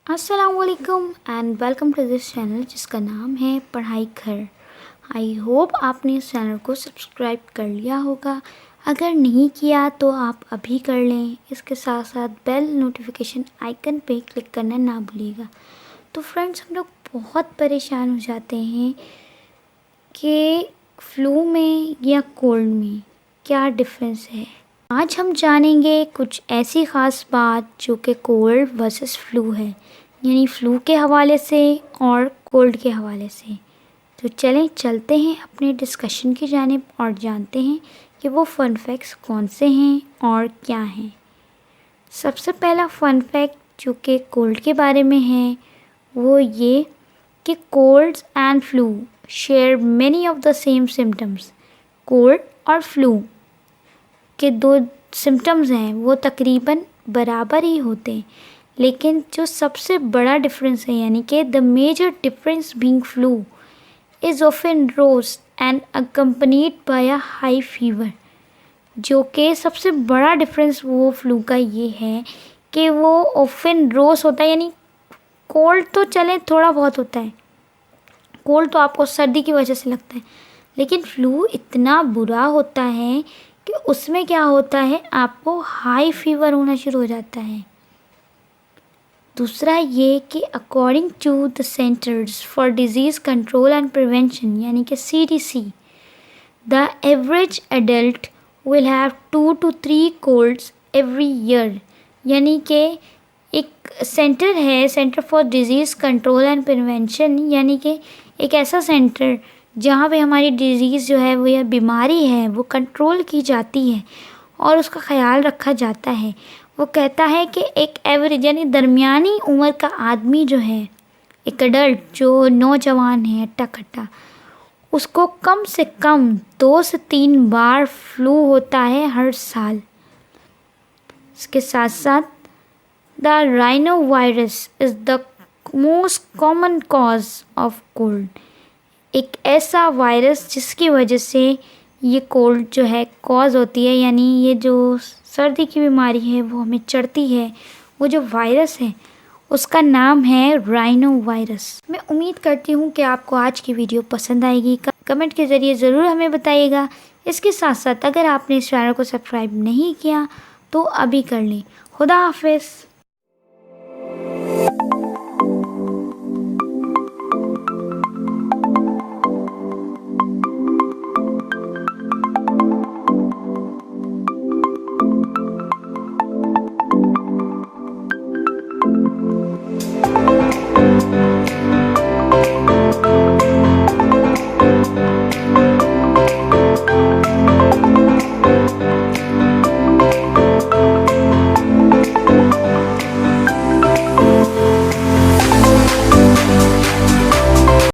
अस्सलामुअलैकुम and welcome to this channel जिसका नाम है पढ़ाई घर। आई होप आपने इस चैनल को सब्सक्राइब कर लिया होगा। अगर नहीं किया तो आप अभी कर लें। इसके साथ साथ बेल नोटिफिकेशन आइकन पे क्लिक करना ना भूलिएगा। तो फ्रेंड्स, हम लोग बहुत परेशान हो जाते हैं कि फ्लू में या कोल्ड में क्या डिफरेंस है। आज हम जानेंगे कुछ ऐसी ख़ास बात जो कि कोल्ड वर्सेस फ्लू है, यानी फ्लू के हवाले से और कोल्ड के हवाले से। तो चलते हैं अपने डिस्कशन की जानिब और जानते हैं कि वो फ़न फैक्ट्स कौन से हैं और क्या हैं। सबसे पहला फ़न फैक्ट जो कि कोल्ड के बारे में है वो ये कि cold and flu share many of the same symptoms. Cold और फ्लू के दो सिम्टम्स हैं वो तकरीबन बराबर ही होते हैं, लेकिन जो सबसे बड़ा डिफरेंस है यानी कि the major difference being flu is often rose and accompanied by a high fever. जो कि सबसे बड़ा डिफरेंस वो फ्लू का ये है कि वो ऑफन रोज होता है, यानी कोल्ड तो चले थोड़ा बहुत होता है, कोल्ड तो आपको सर्दी की वजह से लगता है, लेकिन फ्लू इतना बुरा होता है कि उसमें क्या होता है, आपको हाई फीवर होना शुरू हो जाता है। दूसरा ये कि according to the centres for disease control and prevention यानी कि CDC, the average adult will have 2 to 3 colds every year. यानी कि एक सेंटर है, centre for disease control and prevention, यानी कि एक ऐसा सेंटर जहाँ पे हमारी डिज़ीज़ जो है वो या बीमारी है वो कंट्रोल की जाती है और उसका ख़याल रखा जाता है। वो कहता है कि एक एवरेज यानी दरमियानी उम्र का आदमी जो है, एक अडल्ट जो नौजवान है अट्टा कट्टा, उसको कम से कम 2 से 3 बार फ्लू होता है हर साल। इसके साथ साथ the rhino virus is the most common cause of cold. एक ऐसा वायरस जिसकी वजह से ये कोल्ड जो है कॉज होती है, यानी ये जो सर्दी की बीमारी है वो हमें चढ़ती है, वो जो वायरस है उसका नाम है राइनो वायरस। मैं उम्मीद करती हूँ कि आपको आज की वीडियो पसंद आएगी। कमेंट के ज़रिए ज़रूर हमें बताइएगा। इसके साथ साथ अगर आपने इस चैनल को सब्सक्राइब नहीं किया तो अभी कर लें। खुदा हाफिज़।